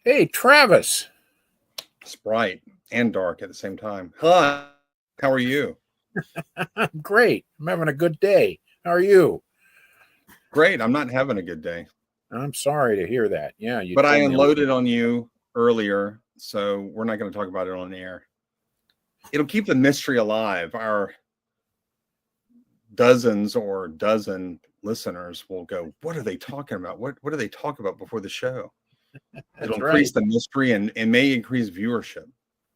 Hey, Travis. It's bright and dark at the same time. Hi, how are you? I'm great. I'm having a good day. How are you? Great. I'm not having a good day, I'm sorry to hear that. Yeah, you but I told me a little. unloaded on you earlier, so we're not going to talk about it on the air. It'll keep the mystery alive. Our dozens or dozen listeners will go, "What are they talking about? What do they talk about before the show?" It'll That's increase right. the mystery and may increase viewership.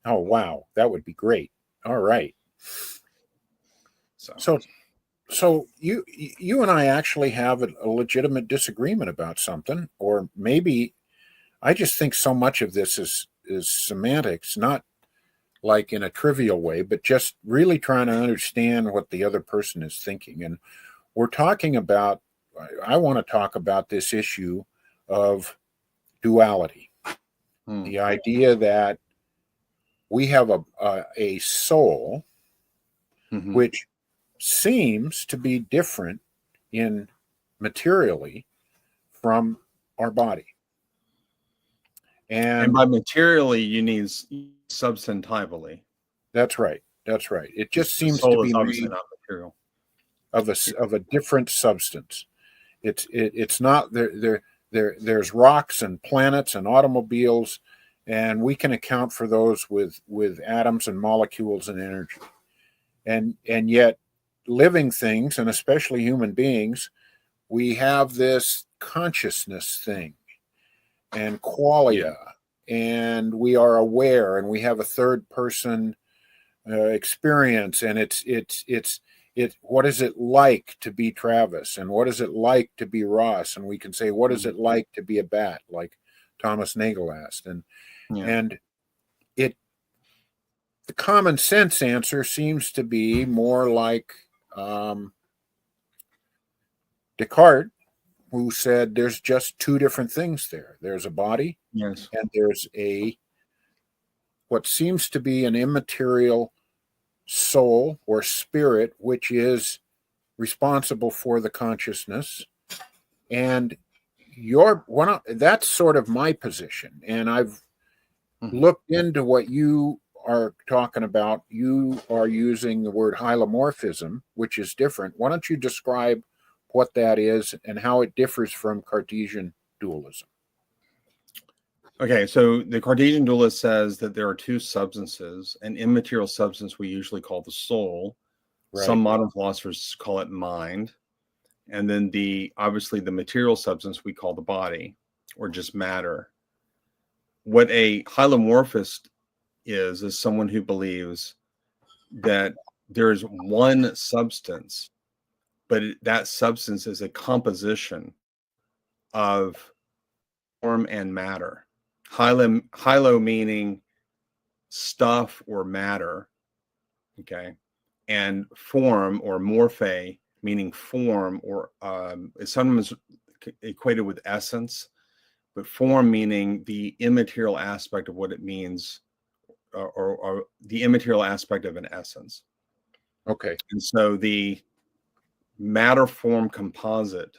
Oh, wow. That would be great. All right. So So, so you and I actually have a legitimate disagreement about something, or maybe I just think so much of this is semantics, not like in a trivial way, but just really trying to understand what the other person is thinking. And we're talking about, I want to talk about this issue of duality, hmm. the idea that we have a soul hmm which seems to be different in materially from our body. And And by materially, you need substantively. that's right. That's right. It just The seems to soul is be obviously made not material. of a different substance. It's not there's rocks and planets and automobiles, and we can account for those with atoms and molecules and energy. And yet living things, and especially human beings, we have this consciousness thing and Yeah. qualia, and we are aware, and we have a third person experience, and it's what is it like to be Travis, and what is it like to be Ross, and we can say what is Mhm. it like to be a bat, like Thomas Nagel asked. and Yeah. and it the common sense answer seems to be more like um, Descartes, who said there's just two different things there. There's a body, Yes. and there's a what seems to be an immaterial soul or spirit, which is responsible for the consciousness. And that's sort of my position. And I've Mhm. looked into what you are talking about. You are using the word hylomorphism, which is different. Why don't you describe what that is and how it differs from Cartesian dualism? Okay, so the Cartesian dualist says that there are two substances: an immaterial substance we usually call the soul. Some Right. modern philosophers call it mind, and then the obviously the material substance we call the body or just matter. What a hylomorphist is someone who believes that there is one substance, but that substance is a composition of form and matter. Hylo meaning stuff or matter, okay, and form or morphe meaning form or is sometimes equated with essence, but form meaning the immaterial aspect of what it means, or the immaterial aspect of an essence. Okay. And so the matter form composite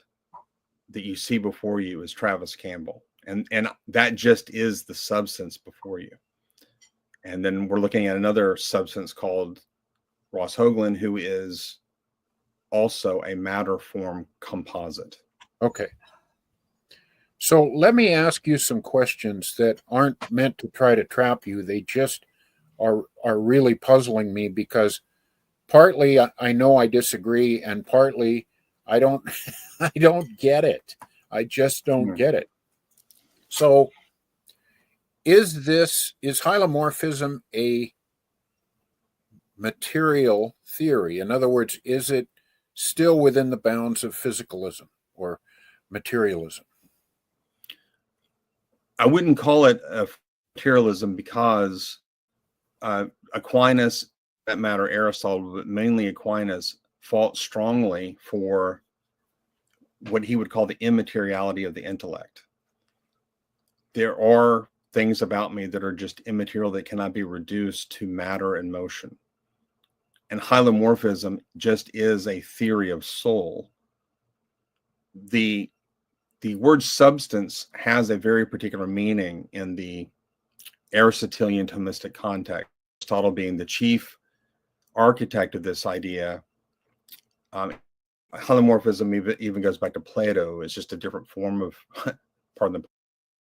that you see before you is Travis Campbell, and that just is the substance before you. And then we're looking at another substance called Ross Hoagland, who is also a matter form composite. Okay. So let me ask you some questions that aren't meant to try to trap you. They just are really puzzling me because partly I know I disagree, and partly I don't I don't get it. I just don't Hmm. get it. So is hylomorphism a material theory? In other words, is it still within the bounds of physicalism or materialism? I wouldn't call it a materialism because Aquinas, that matter, Aristotle, but mainly Aquinas, fought strongly for what he would call the immateriality of the intellect. There are things about me that are just immaterial that cannot be reduced to matter and motion. And hylomorphism just is a theory of soul. The the word substance has a very particular meaning in the Aristotelian Thomistic context, Aristotle being the chief architect of this idea. Hylomorphism even goes back to Plato. It's just a different form of,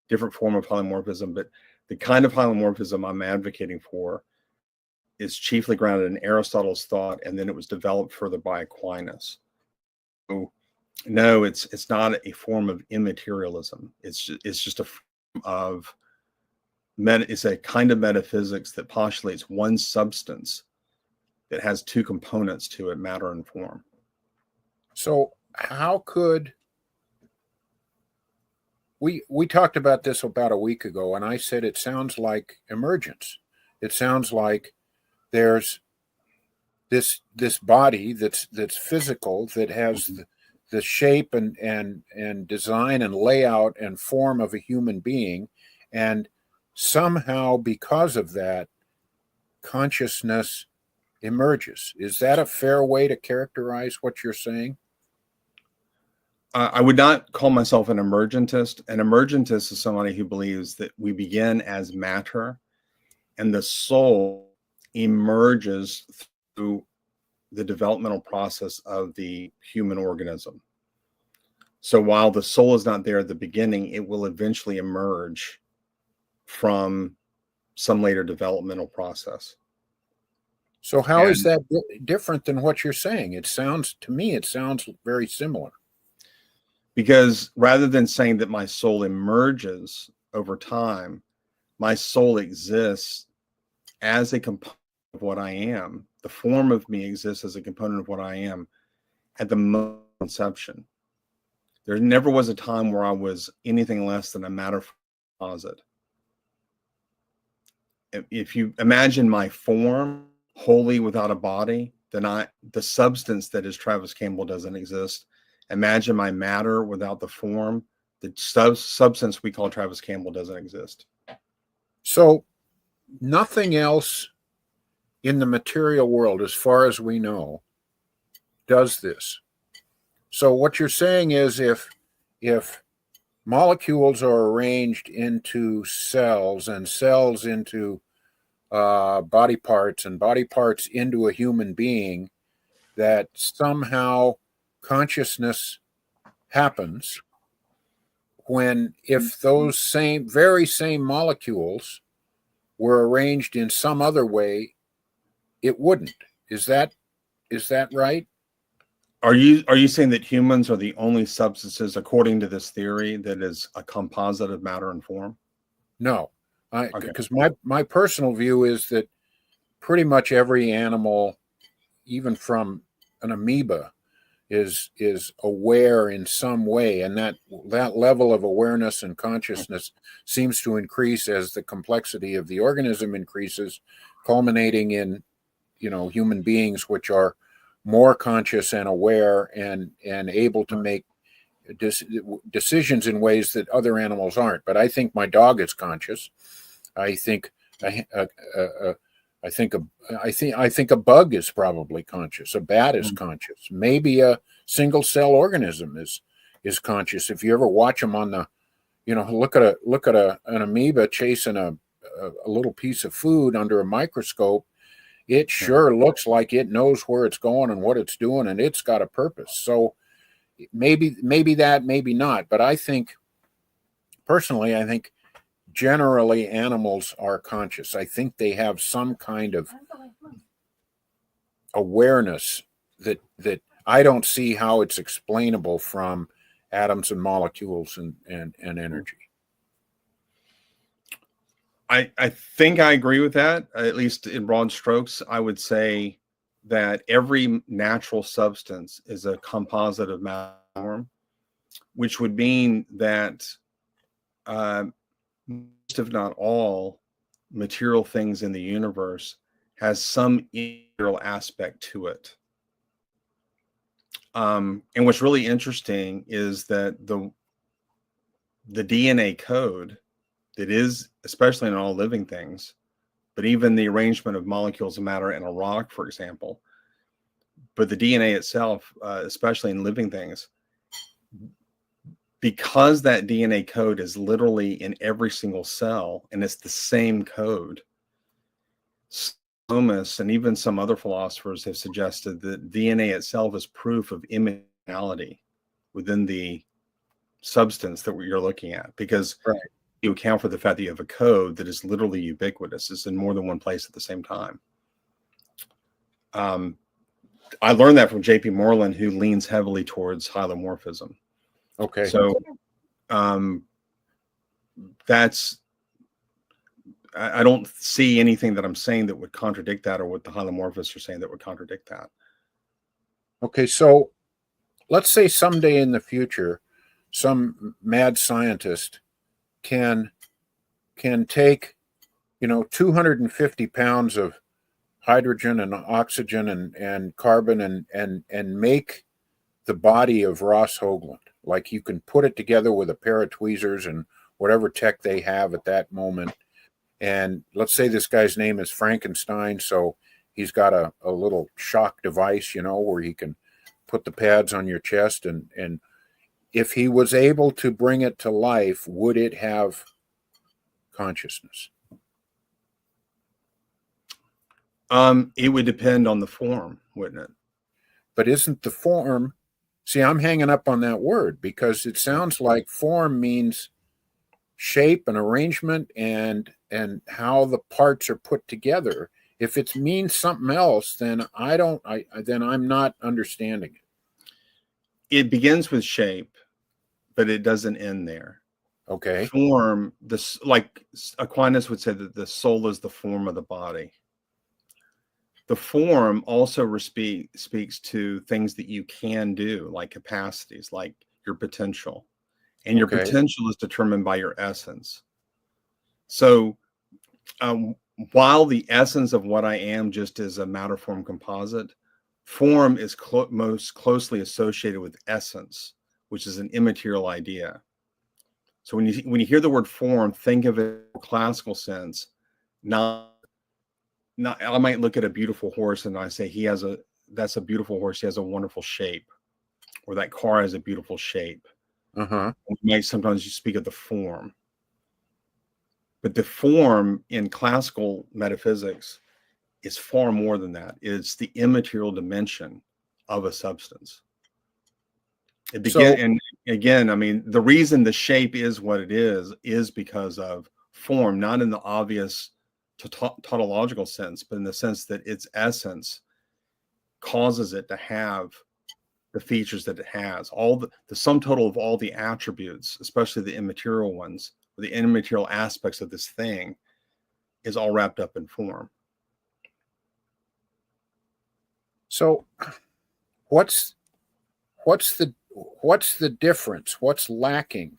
different form of hylomorphism. But the kind of hylomorphism I'm advocating for is chiefly grounded in Aristotle's thought, and then it was developed further by Aquinas. So, no, it's not a form of immaterialism. It's just a form of it's a kind of metaphysics that postulates one substance that has two components to it, matter and form. So how could we talked about this about a week ago, and I said it sounds like emergence. It sounds like there's this body that's physical, that has the shape and design and layout and form of a human being, and somehow because of that, consciousness emerges. Is that a fair way to characterize what you're saying? I would not call myself an emergentist. An emergentist is somebody who believes that we begin as matter and the soul emerges through the developmental process of the human organism. So while the soul is not there at the beginning, it will eventually emerge from some later developmental process. So how is that different than what you're saying? It sounds very similar. Because rather than saying that my soul emerges over time, my soul exists as a component of what I am. The form of me exists as a component of what I am at the moment of conception. There never was a time where I was anything less than a matter composite. If you imagine my form wholly without a body, then the substance that is Travis Campbell doesn't exist. Imagine my matter without the form, the substance we call Travis Campbell doesn't exist. So nothing else in the material world, as far as we know, does this. So what you're saying is if molecules are arranged into cells and cells into body parts and body parts into a human being, that somehow consciousness happens if those very same molecules were arranged in some other way, it wouldn't. Is that right? Are you saying that humans are the only substances, according to this theory, that is a composite of matter and form? No, because my personal view is that pretty much every animal, even from an amoeba, is aware in some way, and that level of awareness and consciousness seems to increase as the complexity of the organism increases, culminating in human beings which are more conscious and aware and able to make decisions in ways that other animals aren't. But I think my dog is conscious. I think a bug is probably conscious. A bat is conscious. Maybe a single cell organism is conscious. If you ever watch them on the, look at an amoeba chasing a little piece of food under a microscope, it sure looks like it knows where it's going and what it's doing, and it's got a purpose. So maybe that, maybe not. But I think generally animals are conscious. I think they have some kind of awareness that I don't see how it's explainable from atoms and molecules and energy. I think I agree with that, at least in broad strokes. I would say that every natural substance is a composite of matter and form, which would mean that most, if not all, material things in the universe has some immaterial aspect to it. And what's really interesting is that the DNA code that is, especially in all living things, but even the arrangement of molecules of matter in a rock, for example, but the DNA itself, especially in living things, because that DNA code is literally in every single cell and it's the same code, Thomas and even some other philosophers have suggested that DNA itself is proof of immunology within the substance that you're looking at, because Right. you account for the fact that you have a code that is literally ubiquitous. It's in more than one place at the same time. I learned that from J.P. Moreland, who leans heavily towards hylomorphism. Okay. So that's, I don't see anything that I'm saying that would contradict that, or what the hylomorphists are saying that would contradict that. Okay, so let's say someday in the future, some mad scientist can take, 250 pounds of hydrogen and oxygen and carbon and make the body of Ross Hoagland. Like, you can put it together with a pair of tweezers and whatever tech they have at that moment. And let's say this guy's name is Frankenstein, so he's got a little shock device, where he can put the pads on your chest. And if he was able to bring it to life, would it have consciousness? It would depend on the form, wouldn't it? But isn't the form... See, I'm hanging up on that word because it sounds like form means shape and arrangement and how the parts are put together. If it means something else, then then I'm not understanding it. It begins with shape, but it doesn't end there. Okay. Form, this, like Aquinas would say that the soul is the form of the body. The form also speaks to things that you can do, like capacities, like your potential. And your potential is determined by your essence. So while the essence of what I am just is a matter form composite, form is most closely associated with essence, which is an immaterial idea. So when you hear the word form, think of it in a classical sense. Not I might look at a beautiful horse and I say that's a beautiful horse. He has a wonderful shape, or that car has a beautiful shape. Uh-huh. We might sometimes speak of the form, but the form in classical metaphysics is far more than that. It's the immaterial dimension of a substance. And again, I mean, the reason the shape is what it is because of form, not in the obvious tautological sense, but in the sense that its essence causes it to have the features that it has. All the sum total of all the attributes, especially the immaterial ones, the immaterial aspects of this thing, is all wrapped up in form. So what's the difference? What's lacking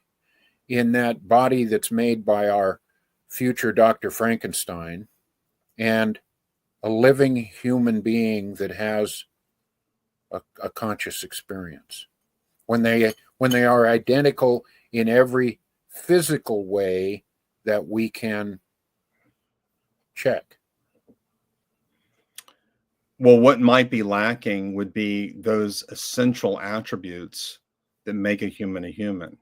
in that body that's made by our future Dr. Frankenstein and a living human being that has a conscious experience, when they are identical in every physical way that we can check? Well, what might be lacking would be those essential attributes that make a human.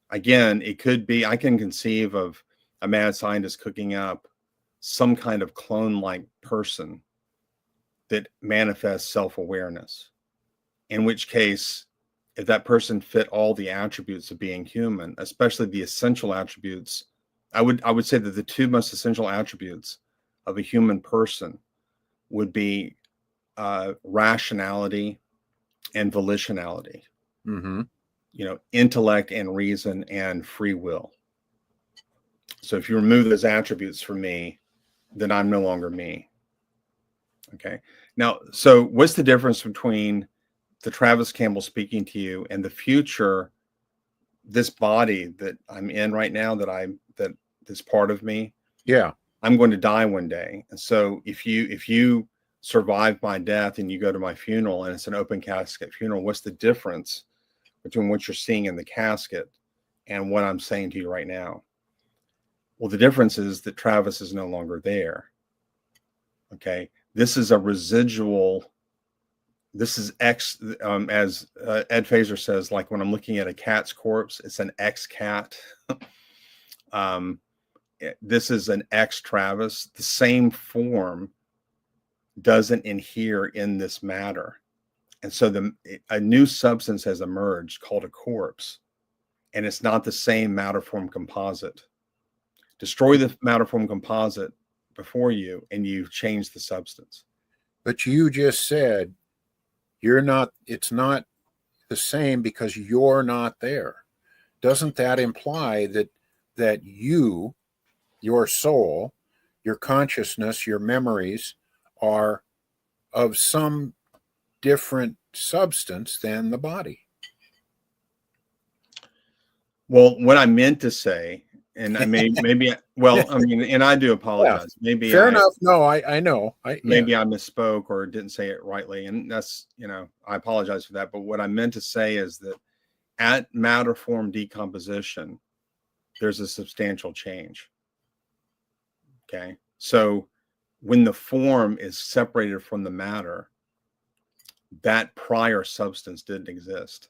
Again, it could be, I can conceive of a mad scientist cooking up some kind of clone-like person that manifests self-awareness. In which case, if that person fit all the attributes of being human, especially the essential attributes, I would say that the two most essential attributes of a human person would be rationality and volitionality. Mm-hmm. Intellect and reason and free will. So if you remove those attributes from me, then I'm no longer me. Okay. Now, so what's the difference between the Travis Campbell speaking to you and the future, this body that I'm in right now, that this part of me? Yeah. I'm going to die one day. And so if you survive my death and you go to my funeral and it's an open casket funeral, what's the difference between what you're seeing in the casket and what I'm saying to you right now? Well, the difference is that Travis is no longer there. Okay. This is a residual This is X, as Ed Fazer says, like when I'm looking at a cat's corpse, it's an X cat. This is an X Travis. The same form doesn't inhere in this matter. And so a new substance has emerged called a corpse, and it's not the same matter form composite. Destroy the matter form composite before you, and you've changed the substance. But you just said it's not the same because you're not there. Doesn't that imply that you, your soul, your consciousness, your memories are of some different substance than the body? Well, what I meant to say, and I maybe well, I mean, and I do apologize. Yeah, maybe fair enough. No, I know. Maybe I misspoke or didn't say it rightly, and that's, I apologize for that. But what I meant to say is that at matter form decomposition, there's a substantial change. Okay, so when the form is separated from the matter, that prior substance didn't exist.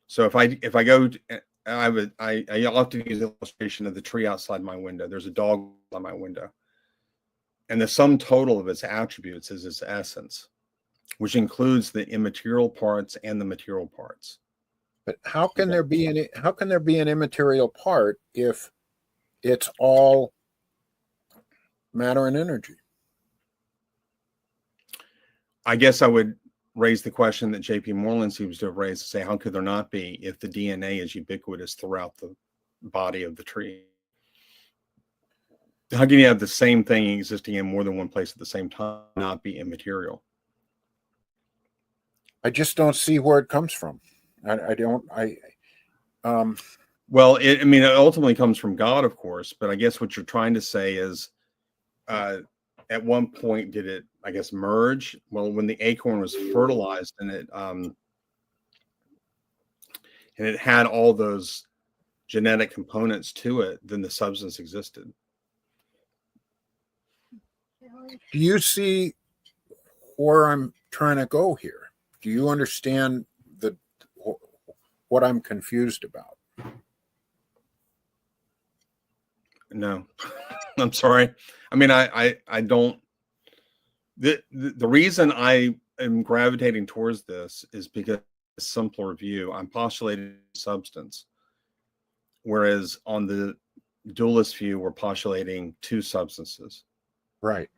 So if I go, I often use the illustration of the tree outside my window. There's a dog on my window, and the sum total of its attributes is its essence, which includes the immaterial parts and the material parts. But how can there be an immaterial part if it's all matter and energy? I guess I would raise the question that J.P. Moreland seems to have raised, to say, how could there not be if the DNA is ubiquitous throughout the body of the tree? How can you have the same thing existing in more than one place at the same time, not be immaterial? I just don't see where it comes from. Well, it ultimately comes from God, of course, but I guess what you're trying to say is, at one point, did it, I guess, merge? Well, when the acorn was fertilized and it had all those genetic components to it, then the substance existed. Do you see where I'm trying to go here? Do you understand what I'm confused about? No, I'm sorry. I mean, I don't. The reason I am gravitating towards this is because a simpler view. I'm postulating substance, whereas on the dualist view, we're postulating two substances. Right.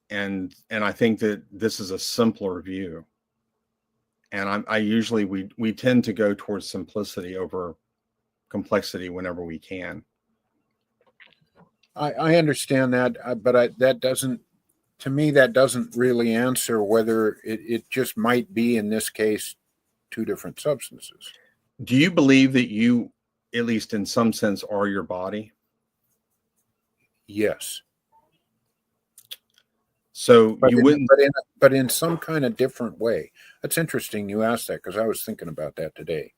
And I think that this is a simpler view. And I usually we tend to go towards simplicity over complexity whenever we can. I understand that, but that doesn't, to me, that doesn't really answer whether it just might be, in this case, two different substances. Do you believe that you, at least in some sense, are your body? Yes. So you wouldn't, but in some kind of different way. That's interesting you asked that, because I was thinking about that today.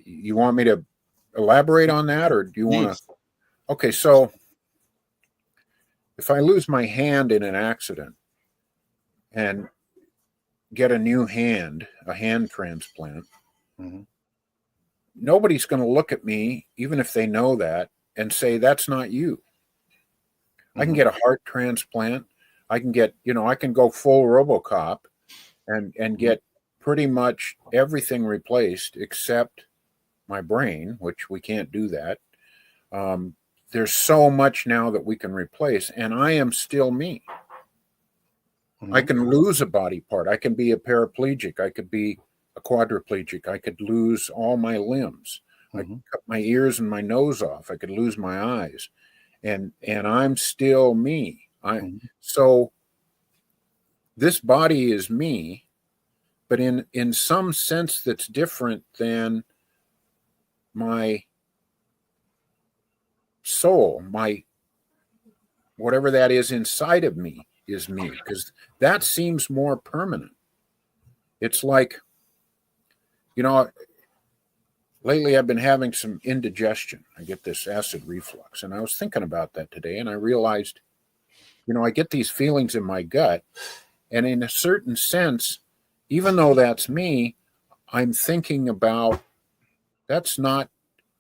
You want me to elaborate on that, or do you want to? Okay, so if I lose my hand in an accident and get a new hand, a hand transplant, nobody's going to look at me, even if they know that, and say, that's not you. I can get a heart transplant. I can get, I can go full RoboCop and get pretty much everything replaced except my brain, which we can't do that. There's so much now that we can replace, and I am still me. I can lose a body part. I can be a paraplegic. I could be a quadriplegic. I could lose all my limbs. I could cut my ears and my nose off. I could lose my eyes. And I'm still me. So this body is me, but in some sense that's different than my soul, my whatever that is inside of me is me, because that seems more permanent. It's like, lately I've been having some indigestion. I get this acid reflux, and I was thinking about that today, and I realized I get these feelings in my gut, and in a certain sense, even though that's me, I'm thinking about that's not.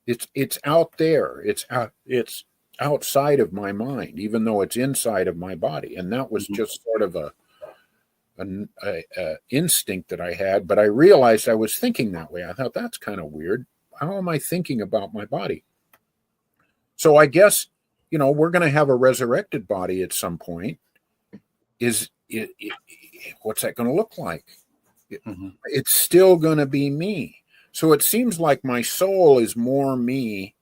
It's out there. It's outside of my mind, even though it's inside of my body. And that was just sort of a instinct that I had. But I realized I was thinking that way. I thought that's kind of weird. How am I thinking about my body? So I guess we're going to have a resurrected body at some point. Is it what's that going to look like? It's still going to be me. So it seems like my soul is more me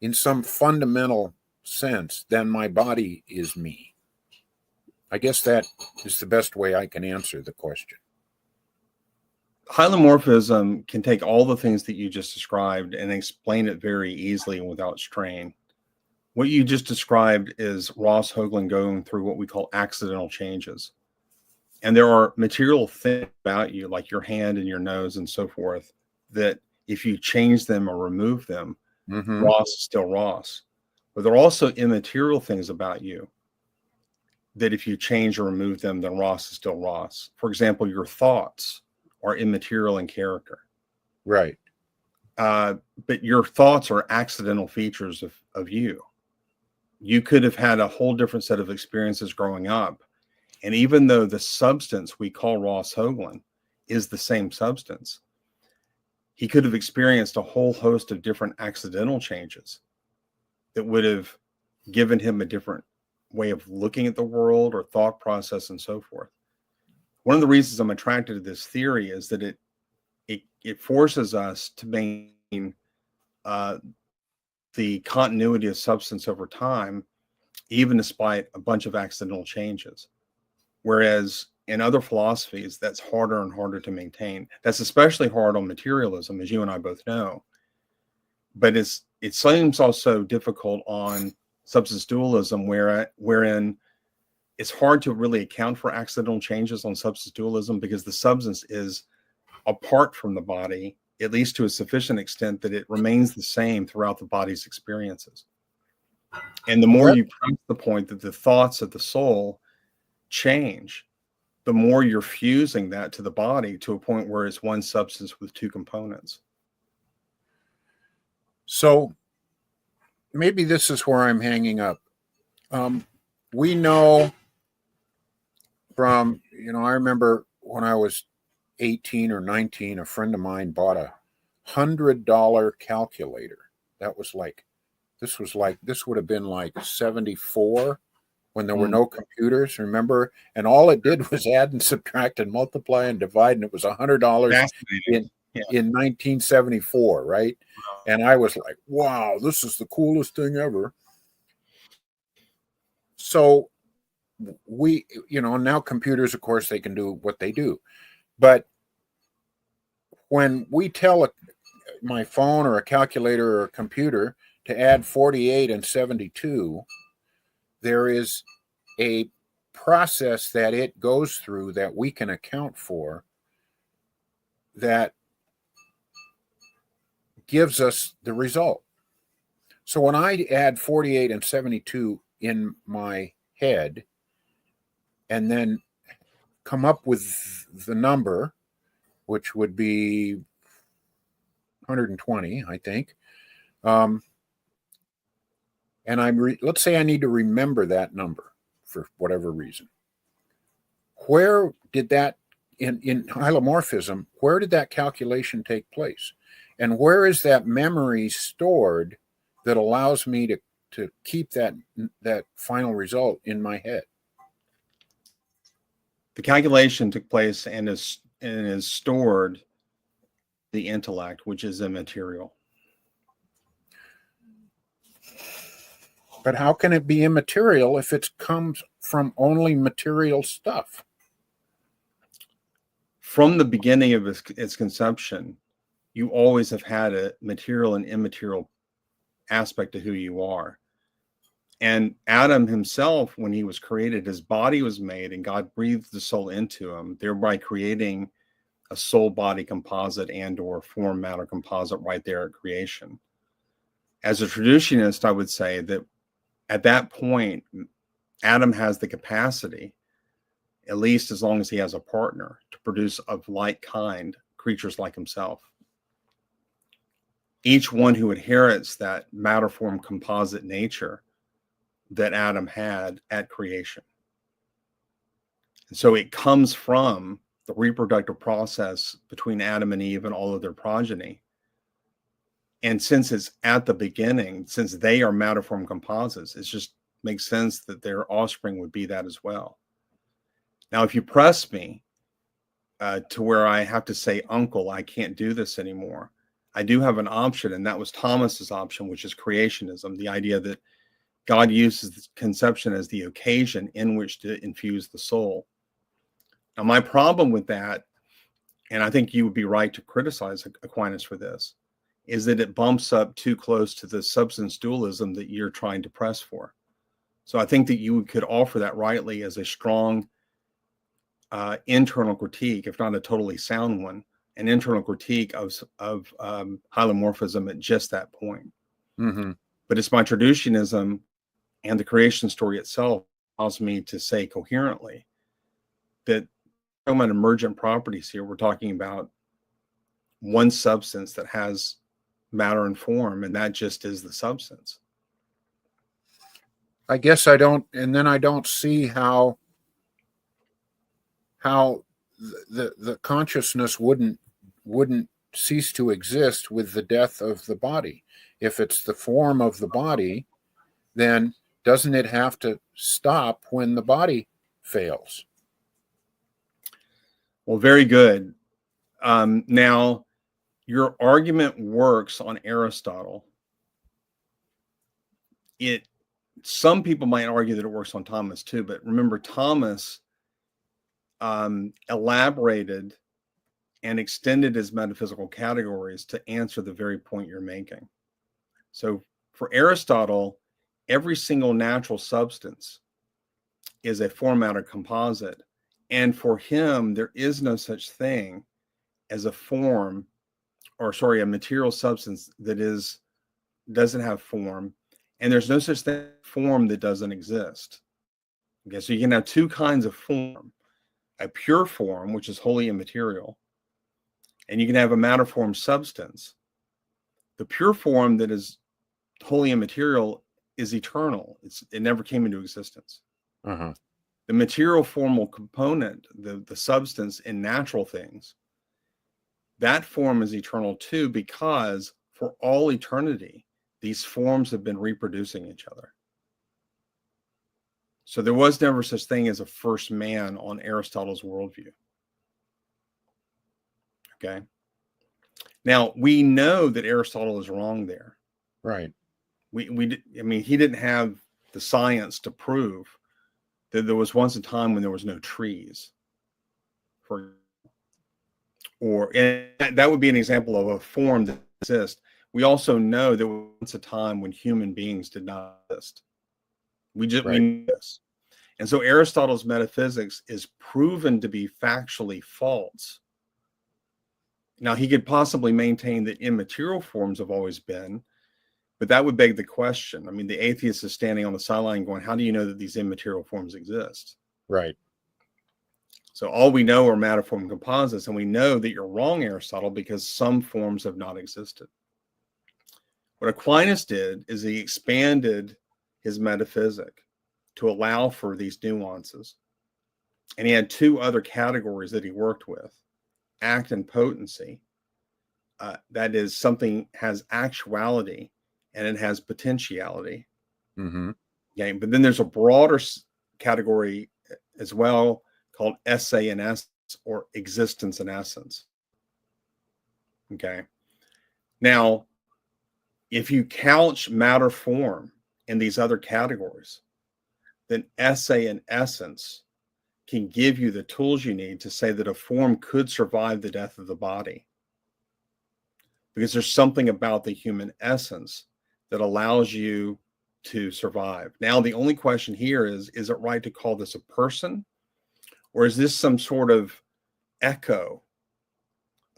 in some fundamental sense than my body is me. I guess that is the best way I can answer the question. Hylomorphism can take all the things that you just described and explain it very easily and without strain. What you just described is Ross Hoagland going through what we call accidental changes. And there are material things about you, like your hand and your nose and so forth, that if you change them or remove them, Ross is still Ross. But there are also immaterial things about you that if you change or remove them, then Ross is still Ross. For example, your thoughts are immaterial in character. Right. But your thoughts are accidental features of you. You could have had a whole different set of experiences growing up. And even though the substance we call Ross Hoagland is the same substance, he could have experienced a whole host of different accidental changes that would have given him a different way of looking at the world or thought process and so forth. One of the reasons I'm attracted to this theory is that it forces us to maintain the continuity of substance over time, even despite a bunch of accidental changes. Whereas in other philosophies, that's harder and harder to maintain. That's especially hard on materialism, as you and I both know. But it seems also difficult on substance dualism, wherein it's hard to really account for accidental changes on substance dualism because the substance is apart from the body, at least to a sufficient extent that it remains the same throughout the body's experiences. And the more you press the point that the thoughts of the soul change, the more you're fusing that to the body to a point where it's one substance with two components. So maybe this is where I'm hanging up. We know from, I remember when I was 18 or 19, a friend of mine bought a $100 calculator. This would have been like 74 when there were no computers, remember? And all it did was add and subtract and multiply and divide, and it was $100 in 1974, right? And I was like, wow, this is the coolest thing ever. So we, now computers, of course, they can do what they do. But when we tell my phone or a calculator or a computer to add 48 and 72, there is a process that it goes through that we can account for that gives us the result. So when I add 48 and 72 in my head and then come up with the number, which would be 120, I think, and let's say I need to remember that number for whatever reason. Where did that, in hylomorphism, where did that calculation take place? And where is that memory stored that allows me to keep that final result in my head? The calculation took place and is stored the intellect, which is immaterial. But how can it be immaterial if it comes from only material stuff? From the beginning of its conception, you always have had a material and immaterial aspect to who you are. And Adam himself, when he was created, his body was made and God breathed the soul into him, thereby creating a soul body composite and or form matter composite right there at creation. As a traditionalist, I would say that at that point, Adam has the capacity, at least as long as he has a partner, to produce of like kind creatures like himself. Each one who inherits that matter form composite nature that Adam had at creation. And so it comes from the reproductive process between Adam and Eve and all of their progeny. And since it's at the beginning, since they are matter form composites, it just makes sense that their offspring would be that as well. Now, if you press me to where I have to say, uncle, I can't do this anymore, I do have an option, and that was Thomas's option, which is creationism, the idea that God uses conception as the occasion in which to infuse the soul. Now, my problem with that, and I think you would be right to criticize Aquinas for this, is that it bumps up too close to the substance dualism that you're trying to press for. So I think that you could offer that rightly as a strong internal critique, if not a totally sound one, an internal critique of hylomorphism at just that point. Mm-hmm. But it's my traducianism and the creation story itself allows me to say coherently that we're talking about emergent properties here. We're talking about one substance that has matter and form, and that just is the substance. I guess I don't, and then I don't see how the consciousness wouldn't cease to exist with the death of the body. If it's the form of the body, then doesn't it have to stop when the body fails? Well, very good. Now, your argument works on Aristotle. Some people might argue that it works on Thomas too, but remember, Thomas elaborated and extended his metaphysical categories to answer the very point you're making. So for Aristotle, every single natural substance is a form matter composite. And for him, there is no such thing as a material substance that doesn't have form. And there's no such thing as form that doesn't exist. Okay, so you can have two kinds of form, a pure form, which is wholly immaterial, and you can have a matter form substance. The pure form that is wholly immaterial is eternal. It never came into existence. Uh-huh. The material formal component, the substance in natural things, that form is eternal too, because for all eternity, these forms have been reproducing each other. So there was never such thing as a first man on Aristotle's worldview. Okay. Now, we know that Aristotle is wrong there. Right. I mean, he didn't have the science to prove that there was once a time when there was no trees. And that would be an example of a form that exists. We also know there was once a time when human beings did not exist. We know this. And so Aristotle's metaphysics is proven to be factually false. Now, he could possibly maintain that immaterial forms have always been, but that would beg the question. I mean, the atheist is standing on the sideline going, how do you know that these immaterial forms exist? Right. So all we know are matter form composites, and we know that you're wrong, Aristotle, because some forms have not existed. What Aquinas did is he expanded his metaphysic to allow for these nuances. And he had two other categories that he worked with: act and potency. That is, something has actuality and it has potentiality. Mm-hmm. Okay, but then there's a broader category as well called esse and essence, or existence and essence. Okay. Now, if you couch matter form in these other categories, then esse and essence can give you the tools you need to say that a form could survive the death of the body. Because there's something about the human essence that allows you to survive. Now, the only question here is it right to call this a person? Or is this some sort of echo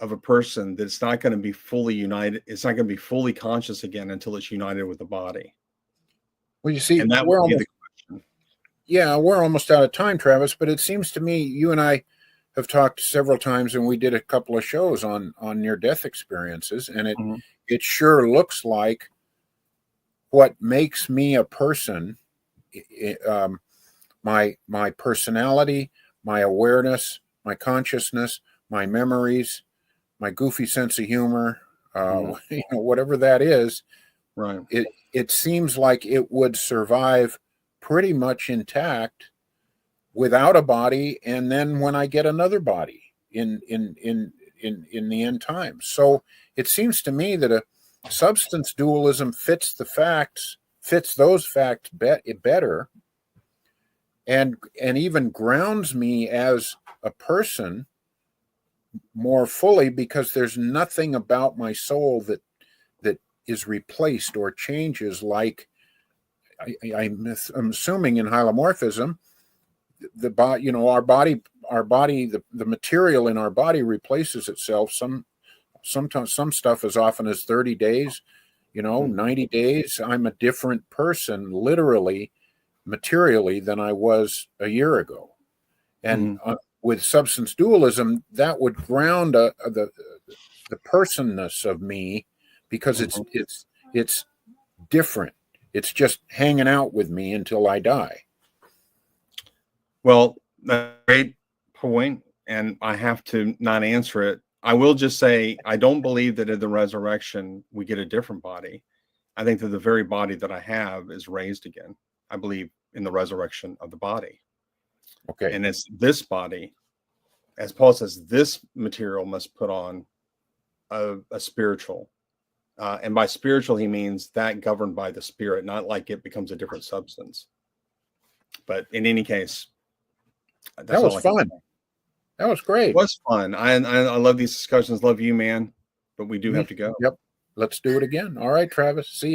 of a person that's not going to be fully united? It's not going to be fully conscious again until it's united with the body. Well, you see, and that would be the question. Yeah, we're almost out of time, Travis, but it seems to me you and I have talked several times, and we did a couple of shows on near-death experiences, and Mhm. it sure looks like what makes me a person, my personality, my awareness, my consciousness, my memories, my goofy sense of humor, Mhm. whatever that is, Right. it seems like it would survive pretty much intact without a body, and then when I get another body in the end times. So it seems to me that a substance dualism fits those facts better, and even grounds me as a person more fully, because there's nothing about my soul that is replaced or changes. Like I'm assuming in hylomorphism, the body, our body, the material in our body replaces itself. Sometimes some stuff as often as 30 days, Mhm. 90 days. I'm a different person, literally, materially, than I was a year ago. And Mhm. with substance dualism, that would ground the personness of me, because it's Mhm. it's it's different. It's just hanging out with me until I die. Well, that's a great point, and I have to not answer it. I will just say I don't believe that in the resurrection we get a different body. I think that the very body that I have is raised again. I believe in the resurrection of the body. Okay. And it's this body, as Paul says, this material must put on a spiritual. And by spiritual, he means that governed by the spirit, not like it becomes a different substance. But in any case, That that's was all I can fun. say. That was It great. was fun. I love these discussions. Love you, man. But we do have Me. to go. Yep. Let's do it again. All right, Travis. See ya.